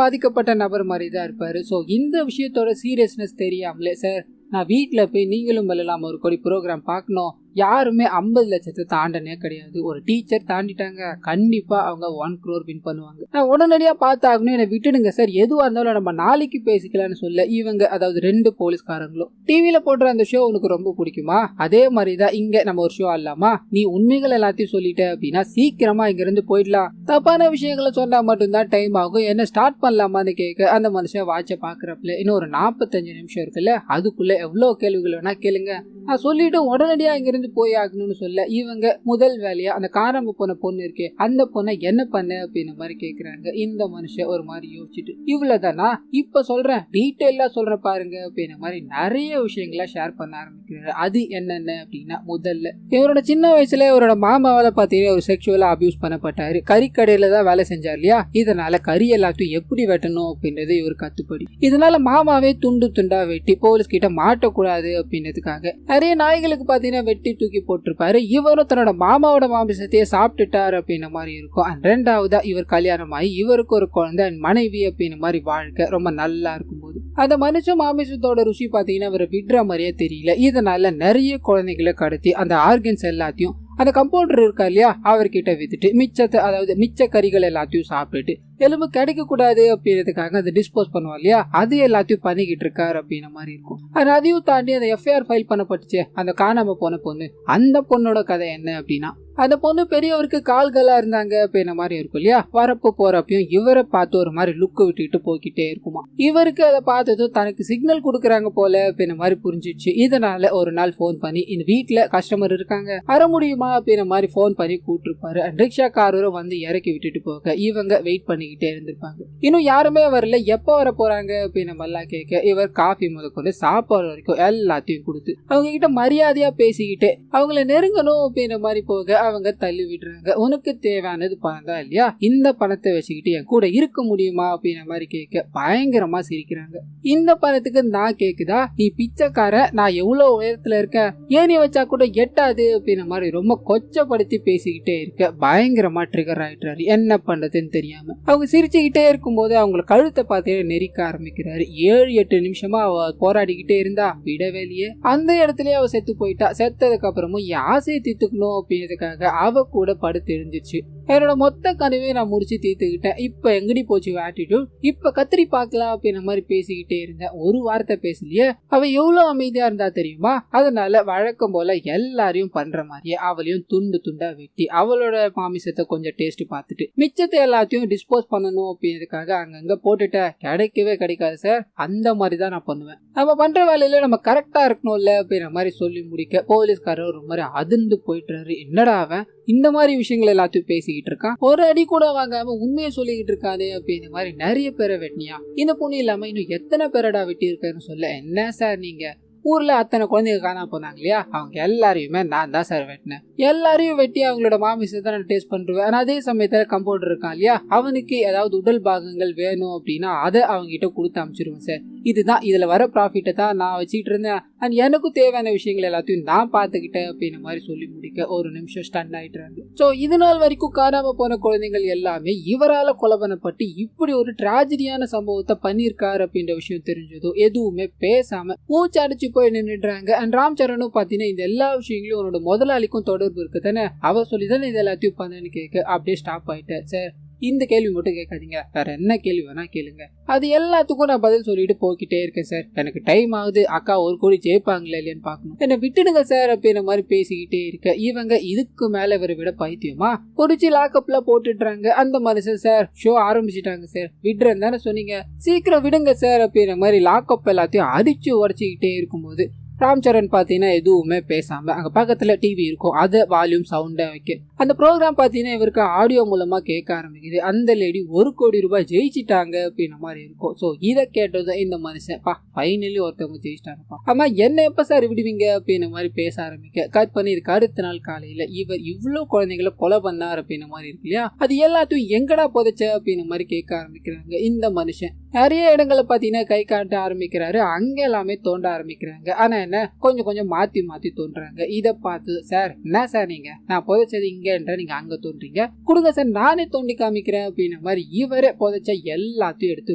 பாதிக்கப்பட்ட நபர் மாதிரி தான் இருப்பாரு. சோ இந்த விஷயத்தோட சீரியஸ்னஸ் தெரியாமலே சார் நான் வீட்டில் போய் நீங்களும் வெல்லலாம் ஒரு கோடி ப்ரோக்ராம் பார்க்கணும், யாருமே 50 லட்சத்தை தாண்டனே கிடையாது, ஒரு டீச்சர் தாண்டிட்டாங்க கண்டிப்பா அவங்க 1 crore வின் பண்ணுவாங்க, நான் உடனடியா பார்த்தாகணும், என்னை விட்டுடுங்க சார், எதுவா இருந்தாலும் நம்ம நாளைக்கு பேசிக்கலாம்னு சொல்ல இவங்க அதாவது 2 போலீஸ்காரங்களும் டிவியில போடுற அந்த ஷோ உனக்கு ரொம்ப பிடிக்குமா, அதே மாதிரிதான் இங்க நம்ம ஒரு ஷோ ஆடலாமா, நீ உண்மைகள் எல்லாத்தையும் சொல்லிட்ட அப்படின்னா சீக்கிரமா இங்க இருந்து போயிடலாம், தப்பான விஷயங்களை சொன்னா மட்டும்தான் டைம் ஆகும், என்ன ஸ்டார்ட் பண்ணலாமான்னு கேட்க அந்த மனுஷன் வாட்ச பாக்குறப்பல இன்னும் ஒரு 45 நிமிஷம் இருக்குல்ல, அதுக்குள்ள எவ்வளவு கேள்விகள் வேணா கேளுங்க, நான் சொல்லிட்டு உடனடியா இங்க இருந்து போய் ஆகணும்னு சொல்ல இவங்க முதல் வேலையா அந்த காணாம போன பொண்ணு இருக்கே அந்த பொண்ணை என்ன பண்ண அப்படின்னு மாதிரி கேக்குறாங்க. இந்த மனுஷன் ஒரு மாதிரி யோசிச்சுட்டு இவ்வளவுதானா இப்ப சொல்றேன் டீட்டெயிலா சொல்ற பாருங்க அப்படின்ற மாதிரி நிறைய விஷயங்கள ஷேர் பண்ண ஆரம்பிக்கிறாரு. அது என்னென்ன அப்படின்னா முதல்ல இவரோட சின்ன வயசுல இவரோட மாமாவால பாத்தீங்கன்னா ஒரு செக்ஷுவலா அபியூஸ் பண்ணப்பட்டாரு, கறிக்கடையில தான் வேலை செஞ்சார் இல்லையா, இதனால கறி எல்லாத்தையும் எப்படி வெட்டணும் அப்படின்றது இவர் கத்துப்படி, இதனால மாமாவே துண்டு துண்டா வெட்டி போலீஸ் கிட்ட மாட்டக்கூடாது அப்படின்றதுக்காக நிறைய நாய்களுக்கு பாத்தீங்கன்னா வெட்டி தூக்கி போட்டிருப்பாரு. இவரும் தன்னோட மாமாவோட மாமிசத்தையே சாப்பிட்டுட்டாரு அப்படின்ற மாதிரி இருக்கும். ரெண்டாவதா இவர் கல்யாணம் ஆகி இவருக்கு ஒரு குழந்தை மனைவி அப்படின்ற மாதிரி வாழ்க்கை ரொம்ப நல்லா இருக்கும்போது அந்த மனுஷன் மாமிசத்தோட ருசி பாத்தீங்கன்னா இவரை விடுற மாதிரியே தெரியல, இதனால நிறைய குழந்தைகளை கடத்தி அந்த ஆர்கன்ஸ் எல்லாத்தையும் அந்த கம்பவுண்டர் இருக்கா இல்லையா அவர்கிட்ட வித்துட்டு மிச்சத்தை அதாவது மிச்ச கறிகள் எல்லாத்தையும் சாப்பிட்டுட்டு எலும்பு கிடைக்க கூடாது அப்படின்றதுக்காக அதை டிஸ்போஸ் பண்ணுவா இல்லையா அது எல்லாத்தையும் பண்ணிக்கிட்டு இருக்காரு அப்படின்ற மாதிரி இருக்கும். அதையும் தாண்டி அந்த எஃப்ஐஆர் ஃபைல் பண்ணப்பட்டுச்சு அந்த காணாம போன பொண்ணு, அந்த பொண்ணோட கதை என்ன அப்படின்னா அந்த பொண்ணு பெரியவருக்கு கால்களா இருந்தாங்க அப்படின்ற மாதிரி இருக்கும் இல்லையா, வரப்போ போறப்பையும் இவரை பார்த்து ஒரு மாதிரி லுக்கு விட்டுட்டு போய்கிட்டே இருக்குமா, இவருக்கு அதை பார்த்ததும் தனக்கு சிக்னல் கொடுக்குறாங்க போல அப்படின்ற மாதிரி புரிஞ்சிச்சு. இதனால ஒரு நாள் போன் பண்ணி இந்த வீட்டுல கஸ்டமர் இருக்காங்க வர முடியுமா அப்படின்ற மாதிரி போன் பண்ணி கூட்டிருப்பாரு. ரிக்ஷா காரரும் வந்து இறக்கி விட்டுட்டு போக இவங்க வெயிட் பண்ணிக்கிட்டே இருந்திருப்பாங்க. இன்னும் யாருமே வரல, எப்ப வர போறாங்க அப்படின்னு எல்லாம் கேட்க இவர் காஃபி முதற்கொண்டு சாப்பாடு வரைக்கும் எல்லாத்தையும் கொடுத்து அவங்க கிட்ட மரியாதையா பேசிக்கிட்டு அவங்கள நெருங்கணும் அப்படின்ற மாதிரி போக அவங்க தள்ளி விடுறாங்க. உனக்கு தேவையானது பணம் தான் இல்லையா, இந்த பணத்தை வச்சுக்கிட்டு என் கூட இருக்க முடியுமா அப்படின்ற மாதிரி கேட்க பயங்கரமா சிரிக்கிறாங்க. இந்த பணத்துக்கு நான் கேக்குதா, நீ பிச்சைக்கார, நான் எவ்வளவு உயரத்துல இருக்கேன், ஏனி வச்சா கூட எட்டாது அப்படின்ற மாதிரி ரொம்ப கொச்சப்படுத்தி பேசிக்கிட்டே இருக்க பயங்கரமா ட்ரிகர் ஆயிட்டாரு. என்ன பண்றதுன்னு தெரியாம அவங்க சிரிச்சுக்கிட்டே இருக்கும்போது அவங்களை கழுத்தை பார்த்து நெரிக்க ஆரம்பிக்கிறாரு. 7-8 நிமிஷமா அவ போராடிக்கிட்டே இருந்தா விடவேலையே. அந்த இடத்துலயே அவ செத்து போயிட்டா. செத்ததுக்கு அப்புறமும் ஆசையை தீர்த்துக்கணும் அப்படின்றதுக்காக அவ கூட படுத்து எழுந்துச்சு. என்னோட மொத்த கனவே நான் முடிச்சு தீர்த்துக்கிட்டேன், இப்ப எங்கடி போச்சு ஆட்டிடியூட், இப்ப கத்திரி பார்க்கலாம் அப்படின்ற மாதிரி பேசிக்கிட்டே இருந்தேன். ஒரு வார்த்தை பேசலையே. அவ எவ்வளவு அமைதியா இருந்தா தெரியுமா. அதனால வழக்கம் போல எல்லாரையும் பண்ற மாதிரியே அவளையும் துண்டு துண்டா வெட்டி அவளோட மாமிசத்தை கொஞ்சம் டேஸ்ட் பார்த்துட்டு மிச்சத்தை எல்லாத்தையும் டிஸ்போஸ் பண்ணணும் அப்படின்றதுக்காக அங்கங்க போட்டுட்ட. கிடைக்கவே கிடைக்காது சார், அந்த மாதிரி தான் நான் பண்ணுவேன். நம்ம பண்ற வேலையில நம்ம கரெக்டா இருக்கணும்ல அப்படின்ற மாதிரி சொல்லி முடிக்க போலீஸ்காரர் ஒரு மாதிரி அதிர்ந்து போயிட்டாரு. என்னடா அவன் இந்த மாதிரி விஷயங்கள் எல்லாத்தையும் பேசிக்கிட்டு இருக்கான், ஒரு அடி கூட வாங்காம உண்மையை சொல்லிக்கிட்டு இருக்காது அப்படின்ற மாதிரி நிறைய பேரை வெட்டினியா, இந்த பொண்ணு இல்லாம இன்னும் எத்தனை பேரடா வெட்டி இருக்கேன்னு சொல்ல. என்ன சார் நீங்க ஊர்ல அத்தனை குழந்தைங்க காணாம போனாங்க இல்லையா, அவங்க எல்லாரையுமே நான் தான் சார் வெட்டினேன். எல்லாரையும் வெட்டி அவங்களோட மாமிசத்தை நான் டேஸ்ட் பண்ணிருவேன். ஆனா அதே சமயத்துல கம்பவுண்டர் இருக்கான் இல்லையா, அவனுக்கு ஏதாவது உடல் பாகங்கள் வேணும் அப்படின்னா அதை அவங்க கிட்ட கொடுத்து அனுப்பிச்சிருவேன் சார். இதுதான் இதுல வர ப்ராஃபிட்டை தான் நான் வச்சுக்கிட்டு இருந்தேன். அண்ட் எனக்கும் தேவையான விஷயங்கள் எல்லாத்தையும் நான் பார்த்துக்கிட்டேன் அப்படின்ற மாதிரி சொல்லி முடிக்க ஒரு நிமிஷம் ஸ்டன் ஆயிட்டாங்க. ஸோ இது நாள் வரைக்கும் காணாம போன குழந்தைகள் எல்லாமே இவரால கொலை பண்ணப்பட்டு இப்படி ஒரு டிராஜடியான சம்பவத்தை பண்ணியிருக்காரு அப்படின்ற விஷயம் தெரிஞ்சதும் எதுவுமே பேசாம மூச்சு அடிச்சு போய் நின்றுடுறாங்க. அண்ட் ராம் சரணும் பாத்தீங்கன்னா இந்த எல்லா விஷயங்களும் உன்னோட முதலாளிக்கும் தொடர்பு இருக்கு தானே, அவ சொல்லிதானே இது எல்லாத்தையும் பண்ணு கேட்க அப்படியே ஸ்டாப் ஆயிட்டேன். சார் இந்த கேள்வி மட்டும் கேட்காதீங்க, வேற என்ன கேள்வி வேணா கேளுங்க, அது எல்லாத்துக்கும் நான் பதில் சொல்லிட்டு போய்கிட்டே இருக்கேன் சார். எனக்கு டைம் ஆகுது, அக்கா 1 கோடி ஜெயிப்பாங்களா இல்லையான்னு பாக்கணும், என்ன விட்டுடுங்க சார் அப்படின்ற மாதிரி பேசிக்கிட்டே இருக்க இவங்க இதுக்கு மேல இவரை விட பைத்தியமா பொடிச்சு லாக்அப்ல போட்டுடுறாங்க. அந்த மனுஷன் சார் ஷோ ஆரம்பிச்சுட்டாங்க சார், விடுறேன்னு தானே சொன்னீங்க, சீக்கிரம் விடுங்க சார் அப்படின்ற மாதிரி லாக்அப் எல்லாத்தையும் அடிச்சு உடச்சிக்கிட்டே இருக்கும்போது ராம் சரண் பாத்தீங்கன்னா எதுவுமே பேசாம அங்க பக்கத்துல டிவி இருக்கும், அதை வால்யூம் சவுண்டா வைக்க அந்த ப்ரோக்ராம் பாத்தீங்கன்னா இவருக்கு ஆடியோ மூலமா கேட்க ஆரம்பிக்குது. அந்த லேடி 1 கோடி ரூபாய் ஜெயிச்சிட்டாங்க அப்படின்ற மாதிரி இருக்கும். சோ இதை கேட்டதும் இந்த மனுஷன் ஃபைனலி ஒருத்தவங்க ஜெயிச்சிட்டாங்கப்பா, ஆமா என்ன எப்ப சார் விடுவீங்க அப்படின்ற மாதிரி பேச ஆரம்பிக்க கட் பண்ணி இதுக்கு அடுத்த நாள் காலையில இவர் இவ்வளவு குழந்தைகளை கொலை பண்ணார் அப்படின்ற மாதிரி இருக்கு இல்லையா, அது எல்லாத்தையும் எங்கடா புதைச்ச அப்படின்ற மாதிரி கேட்க ஆரம்பிக்கிறாங்க. இந்த மனுஷன் நிறைய இடங்களை பாத்தீங்கன்னா கை காட்ட ஆரம்பிக்கிறாரு, அங்க எல்லாமே தோண்ட ஆரம்பிக்கிறாங்க. ஆனா என்ன கொஞ்சம் கொஞ்சம் மாத்தி மாத்தி தோன்றாங்க. இதை பார்த்து சார் என்ன சார் நீங்க நான் புதைச்சது இங்கன்ற நீங்க அங்க தோன்றீங்க, கொடுங்க சார் நானே தோண்டி காமிக்கிறேன் அப்படின்ற மாதிரி இவரே புதைச்ச எல்லாத்தையும் எடுத்து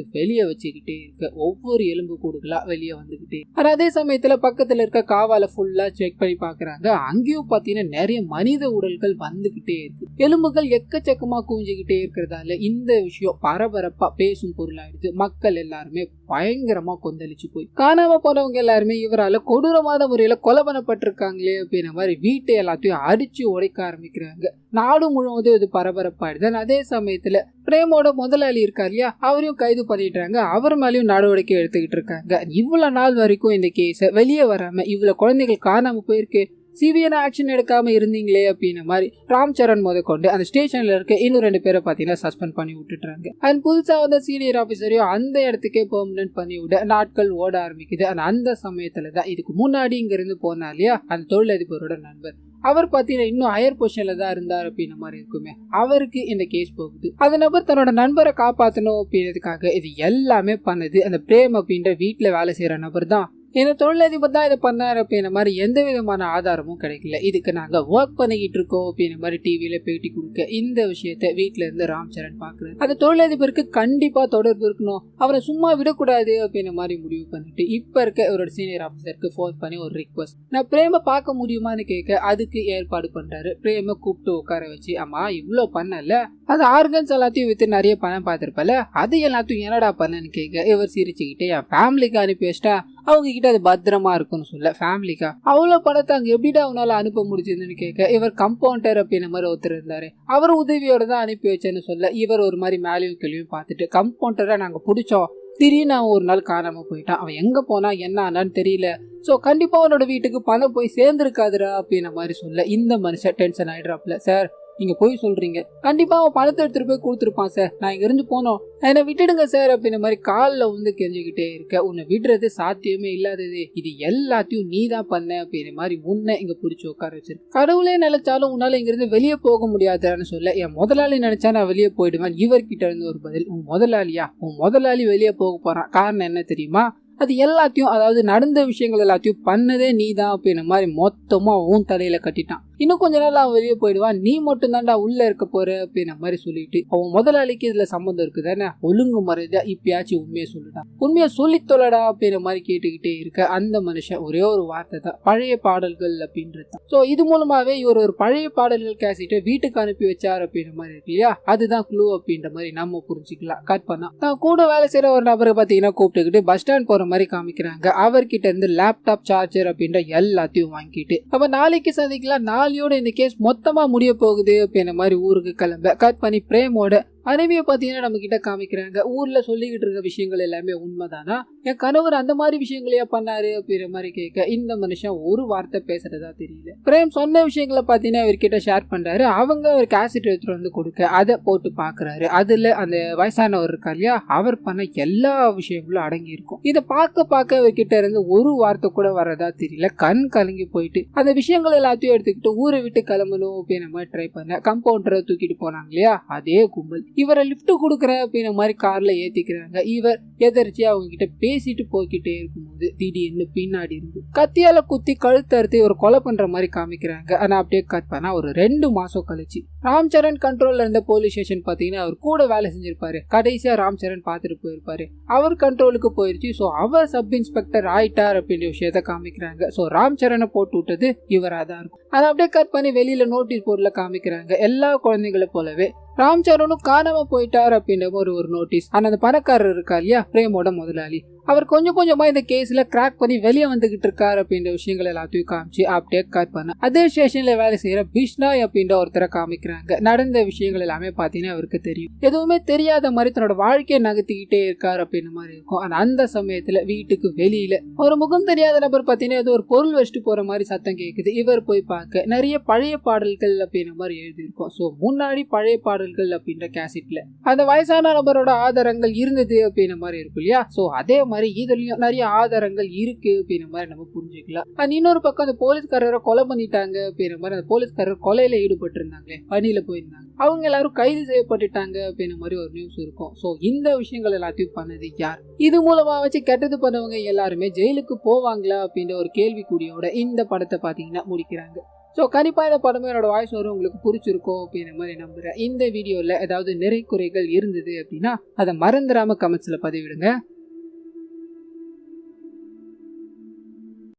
வெளியே வச்சுக்கிட்டே இருக்க ஒவ்வொரு எலும்பு கூடுகளா வெளியே வந்துகிட்டே. ஆனா அதே சமயத்துல பக்கத்துல இருக்க காவால ஃபுல்லா செக் பண்ணி பாக்குறாங்க. அங்கேயும் பாத்தீங்கன்னா நிறைய மனித உடல்கள் வந்துகிட்டே இருக்கு, எலும்புகள் எக்கச்சக்கமா குவிஞ்சுகிட்டே இருக்கிறதால இந்த விஷயம் பரபரப்பா பேசும் பொருளாயிடுது. மக்கள் எல்லாருமே பயங்கரமா கொந்தளிச்சு போய் காணாம போனவங்க எல்லாருமே இவரால கொடூரமான முறையில கொலை பண்ணப்பட்டிருக்காங்களே அப்படின்ற மாதிரி வீட்டை எல்லாத்தையும் அடிச்சு உடைக்க ஆரம்பிக்கிறாங்க. நாடு முழுவதும் இது பரபரப்பாயிடுது. அதே சமயத்துல பிரேமோட முதலாளி இருக்கார் இல்லையா, அவரையும் கைது பண்ணிட்டாங்க, அவர் மேலேயும் நடவடிக்கை எடுத்துக்கிட்டு இருக்காங்க. இவ்வளவு நாள் வரைக்கும் இந்த கேஸ வெளியே வராம இவ்வளவு குழந்தைகள் காணாம போயிருக்கு, சிவியர் ஆக்ஷன் எடுக்காம இருந்தீங்களே அப்படின்ற மாதிரி ராம் சரண் முதற்கொண்டு அந்த ஸ்டேஷன்ல இருக்க இன்னும் 2 பேரை பாத்தீங்கன்னா சஸ்பெண்ட் பண்ணி விட்டுட்டாங்க. அண்ட் புதுசா வந்த சீனியர் ஆபீசரையும் அந்த இடத்துக்கே பெர்மனன்ட் பண்ணி விட நாட்கள் ஓட ஆரம்பிக்குது. அந்த சமயத்துலதான் இதுக்கு முன்னாடி இங்க இருந்து போனா இல்லையா அந்த தொழிலதிபரோட நண்பர், அவர் பாத்தீங்கன்னா இன்னும் ஹையர் பொசிஷன்ல தான் இருந்தார் அப்படின்ற மாதிரி இருக்குமே, அவருக்கு இந்த கேஸ் போகுது. அந்த நபர் தன்னோட நண்பரை காப்பாற்றணும் அப்படின்றதுக்காக இது எல்லாமே பண்ணது அந்த பிரேம் அப்படின்ற வீட்டுல வேலை செய்யற நபர் தான். இந்த தொழிலதிபர் தான் இதை பண்ணாரு அப்படின்ற மாதிரி எந்த விதமான ஆதாரமும் கிடைக்கல. இதுக்கு நாங்க ஒர்க் பண்ணிக்கிட்டு இருக்கோம் அப்படின்ற மாதிரி டிவியில பேட்டி கொடுக்க இந்த விஷயத்த வீட்டுல இருந்து ராம் சரண் பாக்குறாரு. அந்த தொழிலதிபருக்கு கண்டிப்பா தொடர்பு இருக்கணும், அவரை சும்மா விடக்கூடாது அப்படின்ற மாதிரி முடிவு பண்ணிட்டு இப்ப இருக்க ஒரு சீனியர் ஆபீசருக்கு போன் பண்ணி ஒரு ரிக்வஸ்ட், நான் பிரேம பார்க்க முடியுமான்னு கேட்க அதுக்கு ஏற்பாடு பண்றாரு. பிரேம கூப்பிட்டு உட்கார வச்சு, ஆமா இவ்வளவு பண்ணல, அது ஆர்கன்ஸ் எல்லாத்தையும் வித்து நிறைய பணம் பார்த்திருப்பல, அது எல்லாத்தையும் என்னடா பண்ணன்னு கேட்க இவர் சிரிச்சுக்கிட்டே என் ஃபேமிலிக்கு அனுப்பி வச்சிட்டா அவங்க கிட்ட அது பத்திரமா இருக்குன்னு சொல்ல, ஃபேமிலிக்கா அவ்வளவு பணத்தை அங்க எப்படிடா அவனால அனுப்ப முடிச்சதுன்னு கேட்க இவர் கம்பவுண்டர் அப்படின்ற மாதிரி ஒருத்தர் இருந்தாரு, அவர் உதவியோட தான் அனுப்பி வச்சேன்னு சொல்ல இவர் ஒரு மாதிரி மேலேயும் கேள்வியும் பார்த்துட்டு, கம்பவுண்டரை நாங்க பிடிச்சோம், திடீர்னு அவன் ஒரு நாள் காணாம போயிட்டான், அவன் எங்க போனா என்ன ஆனான்னு தெரியல, சோ கண்டிப்பா அவனோட வீட்டுக்கு பணம் போய் சேர்ந்துருக்காதுரா அப்படின்ற மாதிரி சொல்ல இந்த மனுஷன் டென்ஷன் ஆயிடுறாப்ல. சார் நீங்க போய் சொல்றீங்க, கண்டிப்பா அவன் பணத்தை எடுத்துட்டு போய் கொடுத்துருப்பான் சார், நான் இங்க இருந்து போனோம், என்னை விட்டுடுங்க சார் அப்படின்ற மாதிரி காலில் வந்து கெஞ்சிக்கிட்டே இருக்க. உன்னை விடுறது சாத்தியமே இல்லாதது, இது எல்லாத்தையும் நீ தான் பண்ண அப்படின்ற மாதிரி முன்ன இங்க பிடிச்சி உட்கார வச்சிருக்கு. கடவுளே நினைச்சாலும் உன்னால இங்க இருந்து வெளியே போக முடியாதுன்னு சொல்ல, என் முதலாளி நினைச்சா நான் வெளியே போயிடுவேன். இவர்கிட்ட இருந்து ஒரு பதில், உன் முதலாளியா, உன் முதலாளி வெளியே போக போறான், காரணம் என்ன தெரியுமா, அது எல்லாத்தையும், அதாவது நடந்த விஷயங்கள் எல்லாத்தையும் பண்ணதே நீ தான் அப்படின்ற மாதிரி மொத்தமா உன் தலையில கட்டிட்டான். இன்னும் கொஞ்ச நாள் அவன் வெளியே போயிடுவான், நீ மட்டும் தான்டா உள்ள இருக்க போற அப்படின்ற மாதிரி சொல்லிட்டு, அவன் முதலாளிக்கு இதுல சம்மந்தம் இருக்குதானே, ஒழுங்கு மறைதா இப்பயாச்சும் உண்மையை சொல்லிட்டான், உண்மையை சொல்லி தொலைடா அப்படின்ற மாதிரி கேட்டுக்கிட்டே இருக்க அந்த மனுஷன் ஒரே ஒரு வார்த்தை தான், பழைய பாடல்கள் அப்படின்றது. ஸோ இது மூலமாவே இவர் ஒரு பழைய பாடல்கள் கேசிட்டை வீட்டுக்கு அனுப்பி வச்சார் அப்படின்ற மாதிரி இருக்கு இல்லையா, அதுதான் க்ளூ அப்படின்ற மாதிரி நம்ம புரிஞ்சுக்கலாம். கட் பண்ணா நான் கூட வேலை செய்யற ஒரு நபரை பார்த்தீங்கன்னா கூப்பிட்டுக்கிட்டு பஸ் ஸ்டாண்ட் போற மாதிரி காமிக்கிறாங்க. அவர்கிட்ட இருந்து லேப்டாப், சார்ஜர் அப்படின்ற எல்லாத்தையும் வாங்கிட்டு, அப்ப நாளைக்கு சந்திக்கலாம், நாளையோட இந்த கேஸ் மொத்தமா முடிய போகுது அப்படின்ற மாதிரி ஊருக்கு கிளம்ப. கட் பண்ணி பிரேமோட மனைவியை பார்த்தீங்கன்னா நம்ம கிட்ட காமிக்கிறாங்க. ஊர்ல சொல்லிக்கிட்டு இருக்க விஷயங்கள் எல்லாமே உண்மைதானா, என் கணவர் அந்த மாதிரி விஷயங்களையா பண்ணாரு அப்படின்ற மாதிரி கேட்க இந்த மனுஷன் ஒரு வார்த்தை பேசுறதா தெரியல. பிரேம் சொன்ன விஷயங்களை பார்த்தீங்கன்னா இவர்கிட்ட ஷேர் பண்றாரு. அவங்க ஒரு கேசட் எடுத்துட்டு வந்து கொடுக்க அதை போட்டு பாக்குறாரு. அதுல அந்த வயசானவர் இருக்கா இல்லையா, அவர் பண்ண எல்லா விஷயங்களும் அடங்கி இருக்கும். இதை பார்க்க இவர்கிட்ட இருந்து ஒரு வார்த்தை கூட வரதா தெரியல. கண் கலங்கி போயிட்டு அந்த விஷயங்கள் எல்லாத்தையும் எடுத்துக்கிட்டு ஊரை விட்டு கிளம்பணும் அப்படின்ற மாதிரி ட்ரை பண்ண கம்பவுண்டரை தூக்கிட்டு போனாங்க இல்லையா, அதே கும்பல் இவரை லிப்ட் கொடுக்குற அப்படின்ற மாதிரி கார்ல ஏத்திக்கிறாங்க. இவர் எதிர்ச்சியா அவங்க கிட்ட பேசிட்டு போய்கிட்டே இருக்கும்போது திடீர்னு பின்னாடி இருந்து கத்தியால குத்தி கழுத்தறுத்து இவர் கொலை பண்ற மாதிரி காமிக்கிறாங்க. ஆனா அப்படியே கட் பண்ணா ஒரு 2 மாசம் கழிச்சு ராம் சரண் கண்ட்ரோல்ல இருந்த போலீஸ் ஸ்டேஷன் பாத்தீங்கன்னா அவர் கூட வேலை செஞ்சிருப்பாரு. கடைசியா ராம் சரண் பாத்துட்டு போயிருப்பாரு, அவர் கண்ட்ரோலுக்கு போயிருச்சு. சோ அவர் சப் இன்ஸ்பெக்டர் ஆயிட்டார் அப்படின்ற விஷயத்த காமிக்கிறாங்க. சோ ராம் சரணை போட்டு விட்டது இவரா தான் இருக்கும். அதை அப்படியே கட் பண்ணி வெளியில நோட்டீஸ் போர்டுல காமிக்கிறாங்க. எல்லா குழந்தைகளை போலவே ராம் சரணும் காணாம போயிட்டார் அப்படின்ற ஒரு நோட்டீஸ். ஆனா அந்த பணக்காரர் இருக்கா இல்லையா, பிரேமோட முதலாளி, அவர் கொஞ்சம் கொஞ்சமா இந்த கேஸ்ல கிராக் பண்ணி வெளியே வந்துகிட்டு இருக்காரு அப்படின்ற விஷயங்கள் எல்லாத்தையும் காமிச்சு அப்படியே கட் பண்ண அதே ஸ்டேஷன்ல வேலை செய்யற பிஷ்னாய் அப்படின்ற ஒருத்தரை காமிக்கிறாங்க. நடந்த விஷயங்கள் எல்லாமே பாத்தீங்கன்னா அவருக்கு தெரியும், எதுவுமே தெரியாத மாதிரி தன்னோட வாழ்க்கையை நகர்த்திக்கிட்டே இருக்காரு அப்படின்ற மாதிரி இருக்கும். ஆனா அந்த சமயத்துல வீட்டுக்கு வெளியில ஒரு முகம் தெரியாத நபர் பாத்தீங்கன்னா ஏதோ ஒரு பொருள் வச்சுட்டு போற மாதிரி சத்தம் கேக்குது. இவர் போய் பார்க்க நிறைய பழைய பாடல்கள் அப்படின்ற மாதிரி எழுதி இருக்கும். சோ முன்னாடி பழைய பாடல்கள் அப்படின்ற கேசட்ல அந்த வயசான நபரோட ஆதாரங்கள் இருந்தது அப்படின்ற மாதிரி இருக்கும் இல்லையா. சோ அதே மாதிரி இதுலயும் நிறைய ஆதாரங்கள் இருக்கு அப்படின்ற மாதிரி நம்ம புரிஞ்சுக்கலாம். அண்ட் இன்னொரு பக்கம் அந்த போலீஸ்காரரை கொலை பண்ணிட்டாங்க அப்படின்ற மாதிரி, அந்த போலீஸ்காரர் கொலையில ஈடுபட்டு இருந்தாங்களே, பணியில போயிருந்தாங்க, அவங்க எல்லாரும் கைது செய்யப்பட்டுட்டாங்க அப்படின்ற மாதிரி ஒரு நியூஸ் இருக்கும். சோ இந்த விஷயங்கள் எல்லாத்தையும் பண்ணது யார், இது மூலமா வச்சு கெட்டது பண்ணவங்க எல்லாருமே ஜெயிலுக்கு போவாங்களா அப்படின்ற ஒரு கேள்விக்குறியோட இந்த படத்தை பாத்தீங்கன்னா முடிக்கிறாங்க. ஸோ கண்டிப்பாக இந்த படமே என்னோட வாய்ஸ் வரும் உங்களுக்கு பிடிச்சிருக்கோம் அப்படின்ற மாதிரி நம்புகிறேன். இந்த வீடியோவில் ஏதாவது நிறை குறைகள் இருந்தது அப்படின்னா அதை மறந்துடாமல் கமெண்ட்ஸில் பதிவிடுங்க.